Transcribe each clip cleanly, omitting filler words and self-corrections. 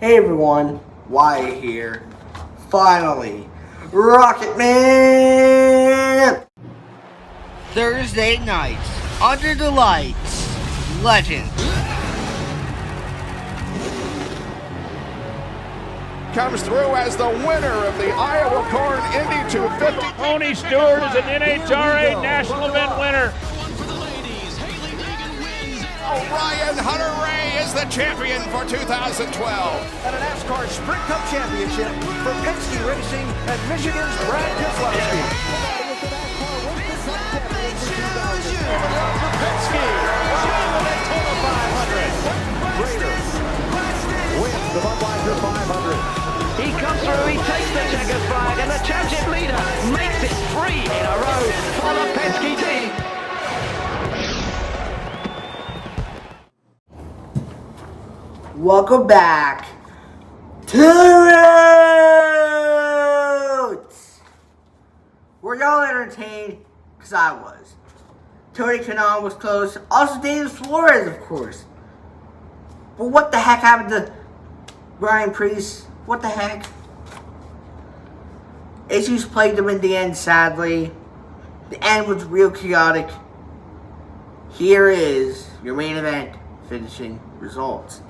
Hey everyone, Wyatt here. Finally, Rocket Man! Thursday nights, under the lights, Legends. Comes through as the winner of the Iowa Corn Indy 250. Tony Stewart is an NHRA National Event winner. Ryan Hunter-Reay is the champion for 2012. And a NASCAR Sprint Cup Championship for Penske Racing and Michigan's Brad Keselowski. For Penske, winning the Daytona 500. Rader wins the Budweiser 500. He comes through, he takes the checkered flag, and the championship leader makes it 3 in a row for the Penske team. Welcome back to the Roots! Were y'all entertained? Because I was. Tony Kanaan was close. Also Daniel Suarez, of course. But what the heck happened to Ryan Preece? What the heck? Issues plagued him in the end, sadly. The end was real chaotic. Here is your main event finishing results.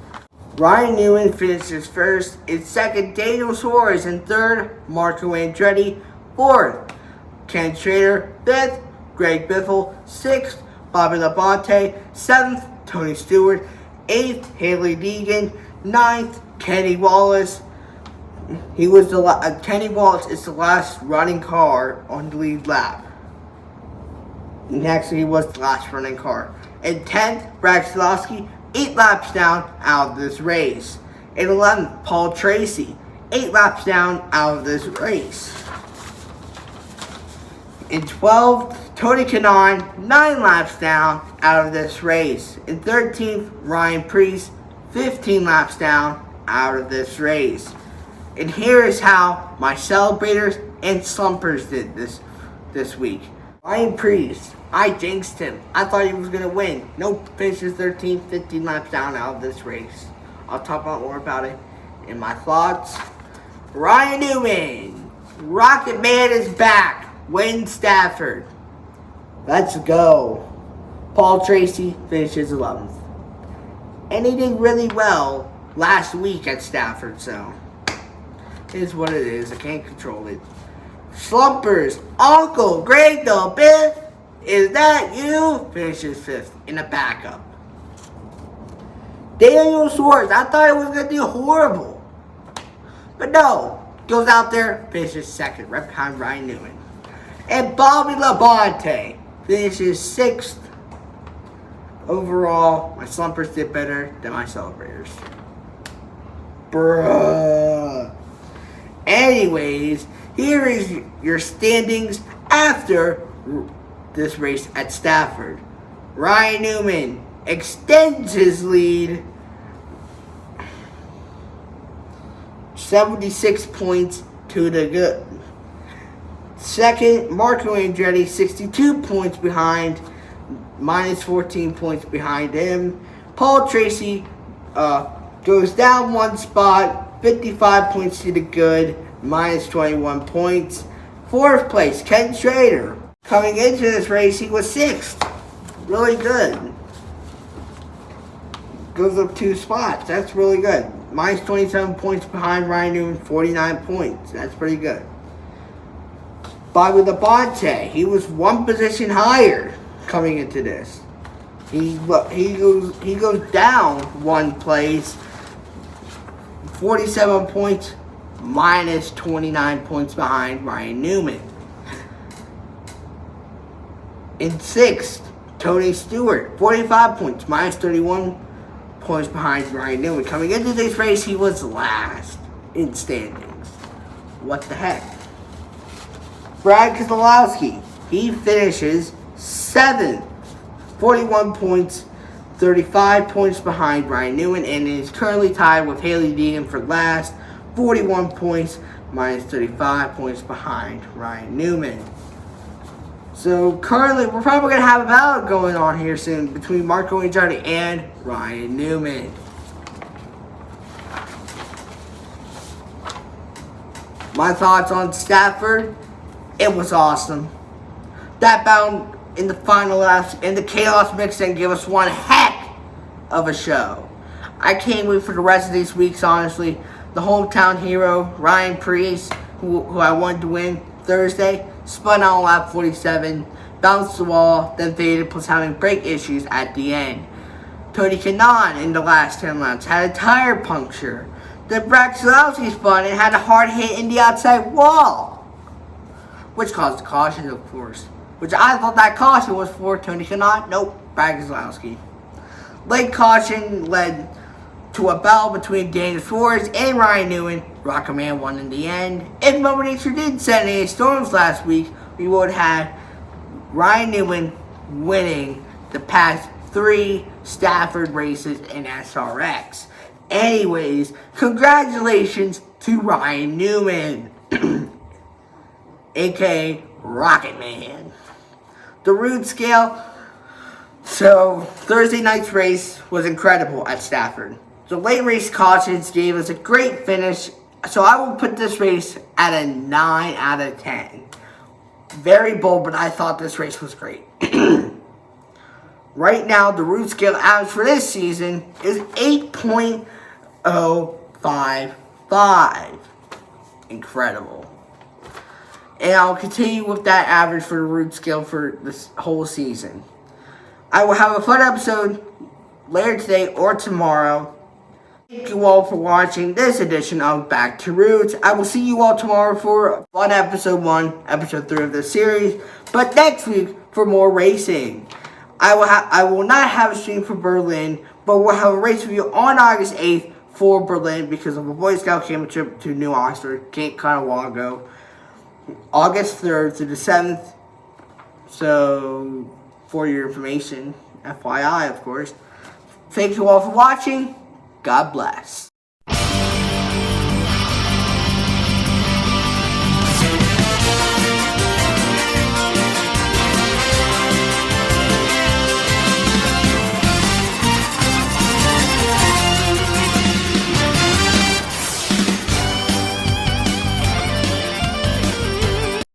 Ryan Newman finishes first, in second Daniel Suarez, in third Marco Andretti, fourth Ken Schrader, fifth Greg Biffle, sixth Bobby Labonte, seventh Tony Stewart, eighth Haley Deegan, ninth Kenny Wallace. Kenny Wallace is the last running car on the lead lap. And actually, he was the last running car. And 10th Brad Keselowski, 8 laps down out of this race. In 11th, Paul Tracy, 8 laps down out of this race. In 12th, Tony Kanaan, 9 laps down out of this race. In 13th, Ryan Preece, 15 laps down out of this race. And here is how my celebrators and slumpers did this week. Ryan Preece, I jinxed him. I thought he was going to win. Nope, finishes 13th, 15 laps down out of this race. I'll talk more about it in my thoughts. Ryan Newman, Rocket Man is back. Win Stafford. Let's go. Paul Tracy finishes 11th. And he did really well last week at Stafford, so it is what it is. I can't control it. Slumpers, Uncle Greg the Biff, is that you? Finishes 5th in a backup. Daniel Suarez, I thought he was going to do horrible. But no, goes out there, finishes 2nd, right behind Ryan Newman. And Bobby Labonte finishes 6th. Overall, my slumpers did better than my celebrators. Bruh. Anyways, here is your standings after this race at Stafford. Ryan Newman extends his lead 76 points to the good. Second, Marco Andretti 62 points behind, minus 14 points behind him. Paul Tracy goes down 1 spot, 55 points to the good, minus 21 points. 4th place, Ken Schrader. Coming into this race, he was 6th. Really good. Goes up 2 spots. That's really good. Minus 27 points behind Ryan Newman, 49 points. That's pretty good. Bobby Labonte, he was 1 position higher coming into this. He goes down 1 place, 47 points, minus 29 points behind Ryan Newman. In 6th, Tony Stewart, 45 points, minus 31 points behind Ryan Newman. Coming into this race, he was last in standings. What the heck? Brad Keselowski, he finishes 7th, 41 points, 35 points behind Ryan Newman, and is currently tied with Haley Deegan for last, 41 points, minus 35 points behind Ryan Newman. So currently, we're probably going to have a battle going on here soon between Marco Andretti and Ryan Newman. My thoughts on Stafford, it was awesome. That battle in the final laps and the chaos mix-in gave us one heck of a show. I can't wait for the rest of these weeks, honestly. The hometown hero, Ryan Preece, who I wanted to win Thursday, spun out on lap 47, bounced the wall, then faded, plus having brake issues at the end. Tony Kanaan in the last 10 laps had a tire puncture. Then Brad Keselowski spun and had a hard hit in the outside wall, which caused a caution, of course. Which I thought that caution was for Tony Kanaan. Nope, Brad Keselowski. Late caution led to a battle between Daniel Suarez and Ryan Newman. Rocket Man won in the end. If Mother Nature didn't send any storms last week, we would have had Ryan Newman winning the past 3 Stafford races in SRX. Anyways, congratulations to Ryan Newman, aka Rocket Man. The root scale. So, Thursday night's race was incredible at Stafford. The late race cautions gave us a great finish, so I will put this race at a 9 out of 10. Very bold, but I thought this race was great. Right now, the root scale average for this season is 8.055. Incredible. And I'll continue with that average for the root scale for this whole season. I will have a fun episode later today or tomorrow. Thank you all for watching this edition of Back to Roots. I will see you all tomorrow for fun episode 1, episode 3 of this series. But next week for more racing. I will not have a stream for Berlin, but we'll have a race review on August 8th for Berlin because of a Boy Scout camp trip to New Oxford, kind of a while ago. August 3rd to the 7th. So, for your information, FYI, of course. Thank you all for watching. God bless.